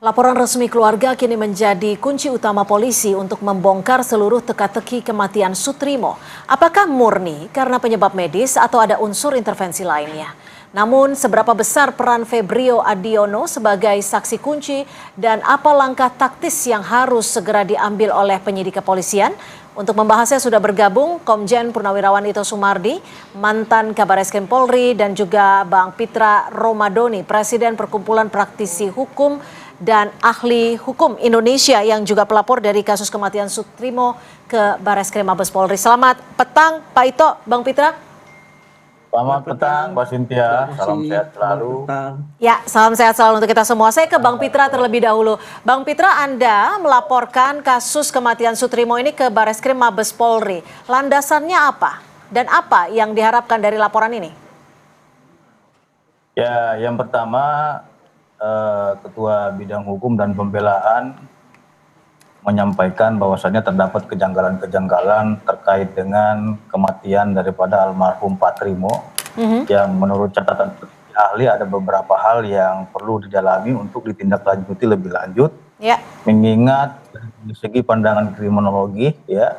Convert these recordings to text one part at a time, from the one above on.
Laporan resmi keluarga kini menjadi kunci utama polisi untuk membongkar seluruh teka-teki kematian Sutrimo. Apakah murni karena penyebab medis atau ada unsur intervensi lainnya? Namun seberapa besar peran Febrio Adiono sebagai saksi kunci dan apa langkah taktis yang harus segera diambil oleh penyidik kepolisian? Untuk membahasnya sudah bergabung Komjen Purnawirawan Ito Sumardi, mantan Kabareskrim Polri, dan juga Bang Pitra Romadoni, Presiden Perkumpulan Praktisi Hukum dan Ahli Hukum Indonesia yang juga pelapor dari kasus kematian Sutrimo ke Bareskrim Mabes Polri. Selamat petang Pak Ito, Bang Pitra. Selamat petang, Mbak Cynthia. Salam sehat selalu. Ya, salam sehat selalu untuk kita semua. Saya ke Bang Pitra terlebih dahulu. Bang Pitra, Anda melaporkan kasus kematian Sutrimo ini ke Bareskrim Mabes Polri. Landasannya apa? Dan apa yang diharapkan dari laporan ini? Ya, yang pertama Ketua Bidang Hukum dan Pembelaan menyampaikan bahwasannya terdapat kejanggalan-kejanggalan terkait dengan kematian daripada almarhum Pak Trimo, yang menurut catatan ahli ada beberapa hal yang perlu didalami untuk ditindaklanjuti lebih lanjut. Mengingat dari segi pandangan kriminologi, ya,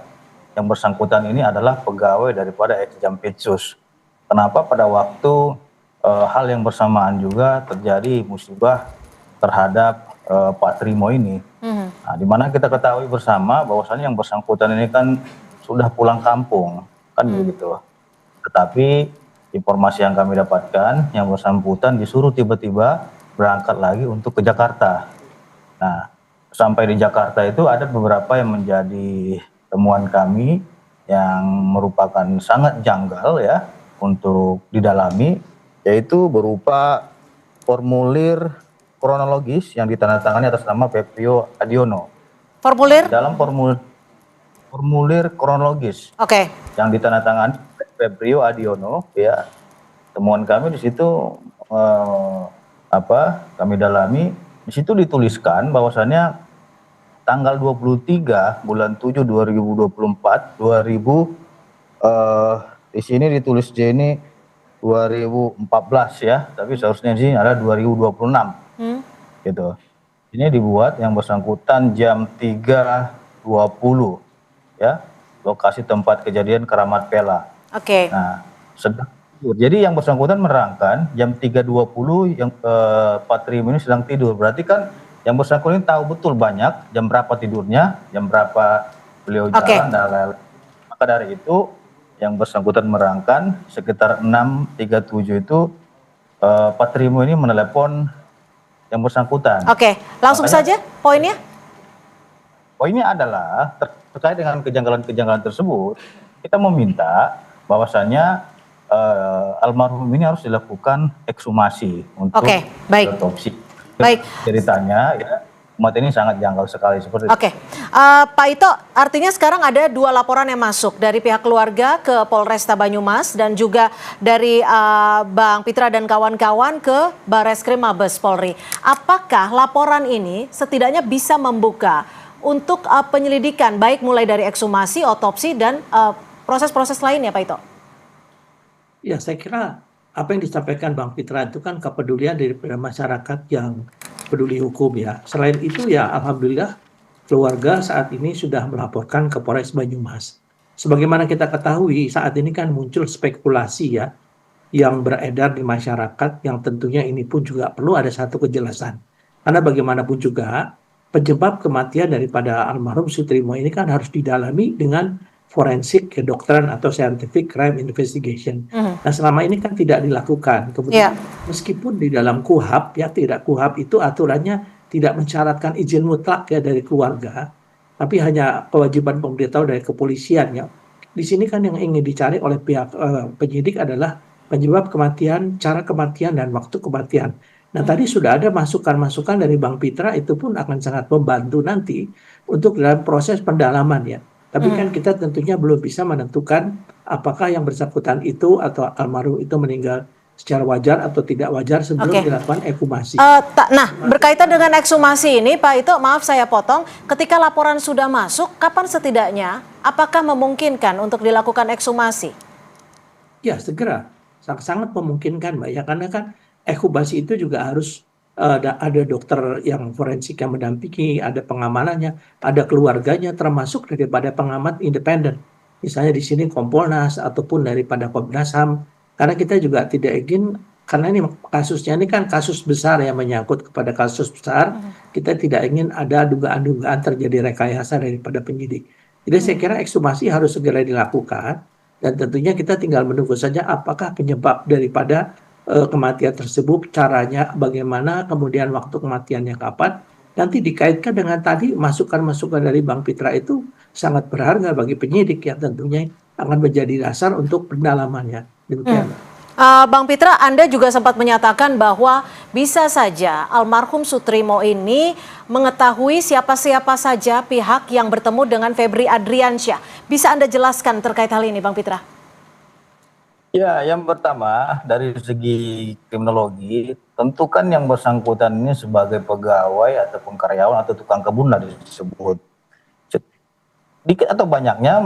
yang bersangkutan ini adalah pegawai daripada Ex-Jampitsus. Kenapa pada waktu hal yang bersamaan juga terjadi musibah terhadap Pak Trimo ini. Nah, di mana kita ketahui bersama bahwasannya yang bersangkutan ini kan sudah pulang kampung, kan begitu. Tetapi informasi yang kami dapatkan, yang bersangkutan disuruh tiba-tiba berangkat lagi untuk ke Jakarta. Nah, sampai di Jakarta itu ada beberapa yang menjadi temuan kami yang merupakan sangat janggal ya untuk didalami, yaitu berupa formulir kronologis yang ditandatangani atas nama Febrio Adiono. Formulir? Dalam formulir kronologis yang ditandatangani Febrio Adiono, ya, temuan kami di situ kami dalami, di situ dituliskan bahwasannya tanggal 23 bulan 7 2024, di sini ditulis ini 2014 ya, tapi seharusnya di sini ada 2026. Gitu. Ini dibuat yang bersangkutan jam 3.20 ya, lokasi tempat kejadian Keramat Pela. Nah, jadi yang bersangkutan menerangkan jam 3.20 yang Pak Trimo ini sedang tidur. Berarti kan yang bersangkutan ini tahu betul banyak jam berapa tidurnya, jam berapa beliau jalan dan lain-lain. Maka dari itu yang bersangkutan menerangkan sekitar 6.37 itu Pak Trimo ini menelepon yang bersangkutan. Langsung saja poinnya? Poinnya adalah terkait dengan kejanggalan-kejanggalan tersebut, kita meminta bahwasannya almarhum ini harus dilakukan ekshumasi untuk otopsi. Ceritanya ya, umat ini sangat janggal sekali seperti itu. Pak Ito, artinya sekarang ada 2 laporan yang masuk dari pihak keluarga ke Polresta Banyumas dan juga dari Bang Pitra dan kawan-kawan ke Bareskrim Mabes Polri. Apakah laporan ini setidaknya bisa membuka untuk penyelidikan baik mulai dari ekshumasi, otopsi dan proses-proses lainnya, Pak Ito? Ya, saya kira apa yang disampaikan Bang Pitra itu kan kepedulian dari masyarakat yang peduli hukum ya. Selain itu ya alhamdulillah keluarga saat ini sudah melaporkan ke Polres Banyumas. Sebagaimana kita ketahui saat ini kan muncul spekulasi ya yang beredar di masyarakat yang tentunya ini pun juga perlu ada satu kejelasan. Karena bagaimanapun juga penyebab kematian daripada almarhum Sutrimo ini kan harus didalami dengan forensik kedokteran atau scientific crime investigation. Nah, selama ini kan tidak dilakukan. Kemudian meskipun di dalam KUHP ya, KUHP itu aturannya tidak mensyaratkan izin mutlak ya dari keluarga, tapi hanya kewajiban pemberitahu dari kepolisian ya. Di sini kan yang ingin dicari oleh pihak penyidik adalah penyebab kematian, cara kematian dan waktu kematian. Nah, tadi sudah ada masukan-masukan dari Bang Pitra, itu pun akan sangat membantu nanti untuk dalam proses pendalaman ya. Tapi kan kita tentunya belum bisa menentukan apakah yang bersangkutan itu atau almarhum itu meninggal secara wajar atau tidak wajar sebelum dilakukan ekshumasi. Nah, berkaitan dengan ekshumasi ini, Pak Ito, maaf saya potong, ketika laporan sudah masuk, kapan setidaknya, apakah memungkinkan untuk dilakukan ekshumasi? Ya, segera. Sangat memungkinkan, Mbak. Ya, karena kan ekshumasi itu juga harus ada dokter yang forensik yang mendampingi, ada pengamanannya, ada keluarganya, termasuk daripada pengamat independen. Misalnya di sini Kompolnas ataupun daripada Komnas HAM, karena kita juga tidak ingin, karena ini kasusnya ini kan kasus besar yang menyangkut kepada kasus besar, kita tidak ingin ada dugaan-dugaan terjadi rekayasa daripada penyidik. Jadi saya kira ekshumasi harus segera dilakukan, dan tentunya kita tinggal menunggu saja apakah penyebab daripada kematian tersebut, caranya bagaimana, kemudian waktu kematiannya kapan. Nanti dikaitkan dengan tadi masukan-masukan dari Bang Pitra itu sangat berharga bagi penyidik yang tentunya akan menjadi dasar untuk pendalamannya. Demikian. Bang Pitra, Anda juga sempat menyatakan bahwa bisa saja almarhum Soetrimo ini mengetahui siapa-siapa saja pihak yang bertemu dengan Febri Adriansyah. Bisa Anda jelaskan terkait hal ini, Bang Pitra? Ya, yang pertama dari segi kriminologi, tentu kan yang bersangkutan ini sebagai pegawai ataupun karyawan atau tukang kebun lah disebut. Dikit atau banyaknya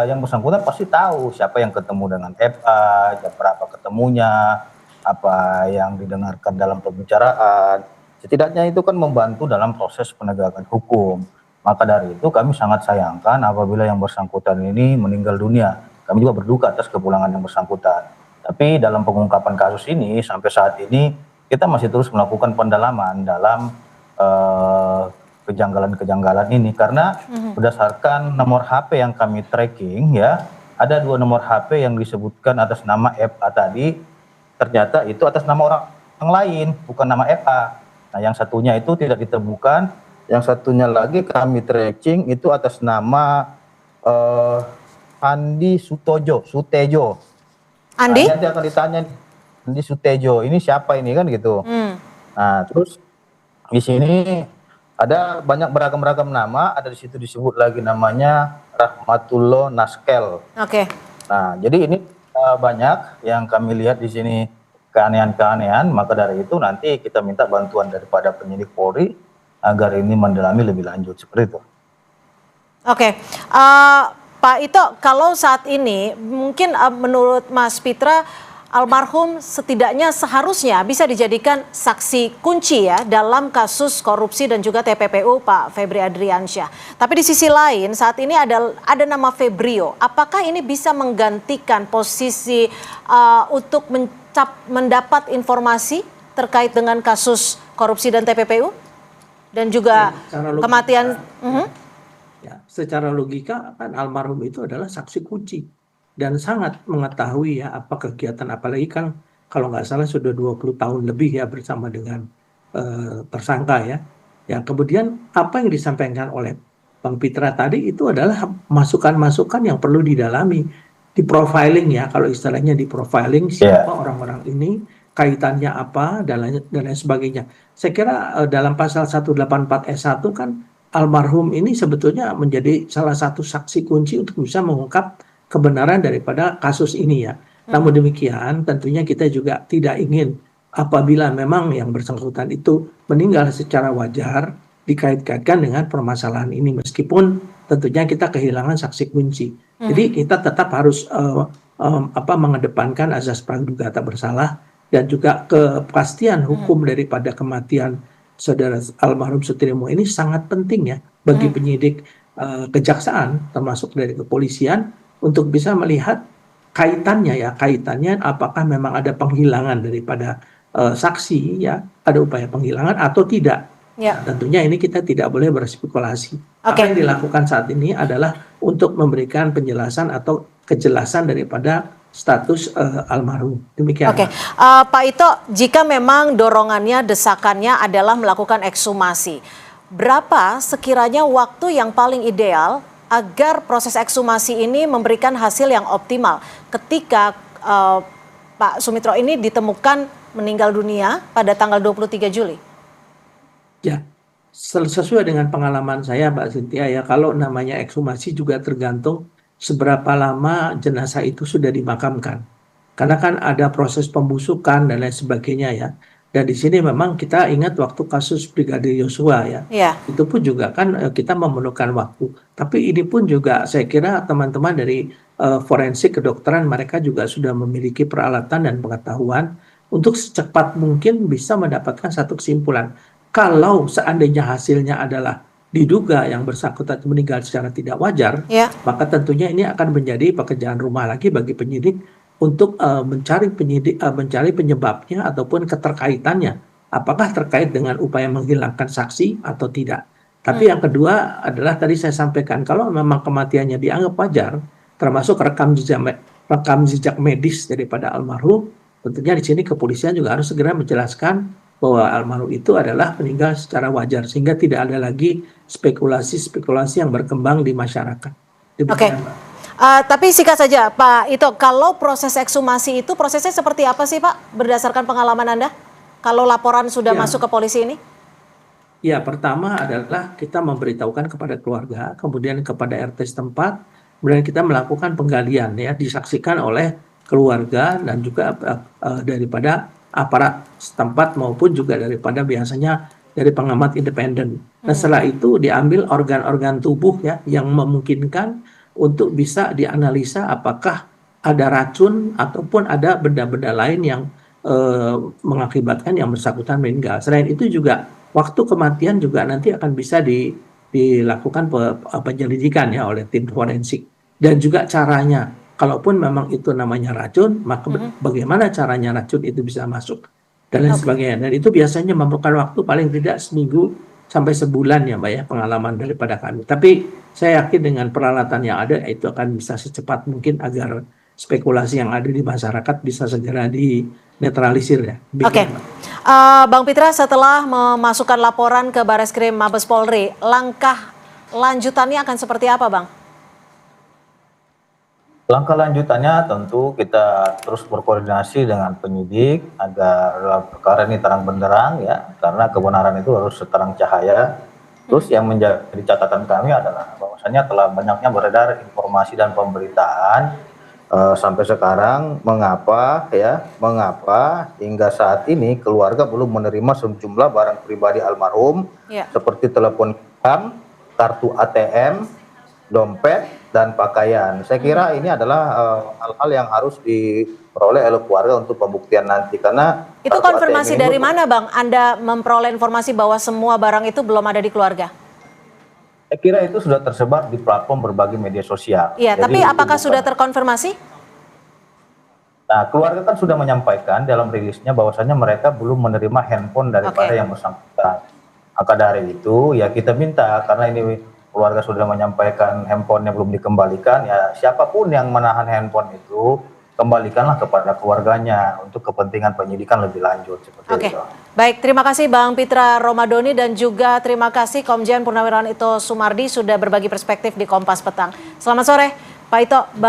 yang bersangkutan pasti tahu siapa yang ketemu dengan FA, jam berapa ketemunya, apa yang didengarkan dalam pembicaraan. Setidaknya itu kan membantu dalam proses penegakan hukum. Maka dari itu kami sangat sayangkan apabila yang bersangkutan ini meninggal dunia. Kami juga berduka atas kepulangan yang bersangkutan. Tapi dalam pengungkapan kasus ini sampai saat ini kita masih terus melakukan pendalaman dalam kejanggalan-kejanggalan ini, karena berdasarkan nomor HP yang kami tracking ya, ada 2 nomor HP yang disebutkan atas nama FA tadi, ternyata itu atas nama orang lain, bukan nama FA. Nah, yang satunya itu tidak ditemukan, yang satunya lagi kami tracking itu atas nama Andi Sutejo. Andi? Nanti akan ditanya Andi Sutejo, ini siapa ini kan gitu. Nah, terus di sini ada beragam nama, ada di situ disebut lagi namanya Rahmatullah Naskel. Oke. Nah, jadi ini banyak yang kami lihat di sini keanehan-keanehan, maka dari itu nanti kita minta bantuan daripada penyidik Polri agar ini mendalami lebih lanjut seperti itu. Oke. Pak Ito, kalau saat ini mungkin menurut Mas Pitra, almarhum setidaknya seharusnya bisa dijadikan saksi kunci ya dalam kasus korupsi dan juga TPPU Pak Febri Adriansyah. Tapi di sisi lain saat ini ada nama Febrio. Apakah ini bisa menggantikan posisi untuk mendapat informasi terkait dengan kasus korupsi dan TPPU dan juga kematian? Ya, secara logika kan almarhum itu adalah saksi kunci dan sangat mengetahui ya apa kegiatan, apalagi kan kalau nggak salah sudah 20 tahun lebih ya bersama dengan tersangka ya. Ya, kemudian apa yang disampaikan oleh Bang Pitra tadi itu adalah masukan-masukan yang perlu didalami, di profiling ya, kalau istilahnya di profiling siapa orang-orang ini, kaitannya apa dan lain sebagainya. Saya kira dalam pasal 184 S1 kan almarhum ini sebetulnya menjadi salah satu saksi kunci untuk bisa mengungkap kebenaran daripada kasus ini ya. Namun demikian tentunya kita juga tidak ingin apabila memang yang bersangkutan itu meninggal secara wajar dikait-kaitkan dengan permasalahan ini, meskipun tentunya kita kehilangan saksi kunci. Jadi kita tetap harus mengedepankan azas praduga tak bersalah dan juga kepastian hukum daripada kematian saudara almarhum Soetrimo ini sangat penting ya bagi penyidik kejaksaan termasuk dari kepolisian untuk bisa melihat kaitannya apakah memang ada penghilangan daripada saksi ya, ada upaya penghilangan atau tidak. Ya. Nah, tentunya ini kita tidak boleh berspekulasi. Apa yang dilakukan saat ini adalah untuk memberikan penjelasan atau kejelasan daripada status almarhum. Demikian. Pak Ito, jika memang dorongannya, desakannya adalah melakukan ekshumasi, berapa sekiranya waktu yang paling ideal agar proses ekshumasi ini memberikan hasil yang optimal ketika Pak Sumitro ini ditemukan meninggal dunia pada tanggal 23 Juli? Ya, sesuai dengan pengalaman saya Mbak Cynthia ya, kalau namanya ekshumasi juga tergantung seberapa lama jenazah itu sudah dimakamkan. Karena kan ada proses pembusukan dan lain sebagainya ya. Dan di sini memang kita ingat waktu kasus Brigadir Yosua ya. Itu pun juga kan kita memerlukan waktu. Tapi ini pun juga saya kira teman-teman dari forensik kedokteran mereka juga sudah memiliki peralatan dan pengetahuan untuk secepat mungkin bisa mendapatkan satu kesimpulan. Kalau seandainya hasilnya adalah diduga yang bersangkutan meninggal secara tidak wajar, Ya. maka tentunya ini akan menjadi pekerjaan rumah lagi bagi penyidik untuk mencari penyebabnya ataupun keterkaitannya. Apakah terkait dengan upaya menghilangkan saksi atau tidak. Tapi yang kedua adalah tadi saya sampaikan, kalau memang kematiannya dianggap wajar, termasuk rekam jejak medis daripada almarhum, tentunya di sini kepolisian juga harus segera menjelaskan bahwa almarhum itu adalah meninggal secara wajar, sehingga tidak ada lagi spekulasi-spekulasi yang berkembang di masyarakat. Oke. Demikian, Mbak. Tapi singkat saja, Pak Ito, kalau proses ekshumasi itu prosesnya seperti apa sih, Pak, berdasarkan pengalaman Anda? Kalau laporan sudah Ya. masuk ke polisi ini? Ya, pertama adalah kita memberitahukan kepada keluarga, kemudian kepada RT setempat, kemudian kita melakukan penggalian ya, disaksikan oleh keluarga dan juga daripada aparat setempat maupun juga daripada biasanya dari pengamat independen. Nah, setelah itu diambil organ-organ tubuh ya yang memungkinkan untuk bisa dianalisa apakah ada racun ataupun ada benda-benda lain yang mengakibatkan yang bersangkutan meninggal. Selain itu juga waktu kematian juga nanti akan bisa dilakukan penyelidikan ya oleh tim forensik. Dan juga caranya, kalaupun memang itu namanya racun, maka bagaimana caranya racun itu bisa masuk dan lain Oke. sebagainya. Dan itu biasanya memerlukan waktu paling tidak seminggu sampai sebulan ya Mbak ya, pengalaman daripada kami. Tapi saya yakin dengan peralatan yang ada itu akan bisa secepat mungkin agar spekulasi yang ada di masyarakat bisa segera dinetralisir ya. Oke. Demikian, Mbak. Bang Pitra, setelah memasukkan laporan ke Bareskrim Mabes Polri, langkah lanjutannya akan seperti apa, Bang? Langkah lanjutannya tentu kita terus berkoordinasi dengan penyidik agar perkara ini terang benderang ya, karena kebenaran itu harus seterang cahaya. Terus yang menjadi catatan kami adalah bahwasanya telah banyaknya beredar informasi dan pemberitaan sampai sekarang mengapa hingga saat ini keluarga belum menerima sejumlah barang pribadi almarhum Ya. seperti telepon genggam, kartu ATM, dompet dan pakaian. Saya kira ini adalah hal-hal yang harus diperoleh oleh keluarga untuk pembuktian nanti, karena Itu kartu konfirmasi ATM ini dari mana, Bang? Anda memperoleh informasi bahwa semua barang itu belum ada di keluarga? saya kira itu sudah tersebar di platform berbagai media sosial. Iya, Jadi tapi itu apakah bukan. sudah terkonfirmasi? Nah, keluarga kan sudah menyampaikan dalam rilisnya bahwasannya mereka belum menerima handphone daripada Oke. yang bersangkutan. Maka dari itu ya kita minta, karena ini keluarga sudah menyampaikan handphonenya belum dikembalikan, ya siapapun yang menahan handphone itu kembalikanlah kepada keluarganya untuk kepentingan penyidikan lebih lanjut seperti Oke, itu. baik. Terima kasih Bang Pitra Romadoni dan juga terima kasih Komjen Purnawirawan Ito Sumardi sudah berbagi perspektif di Kompas Petang. Selamat sore, Pak Ito.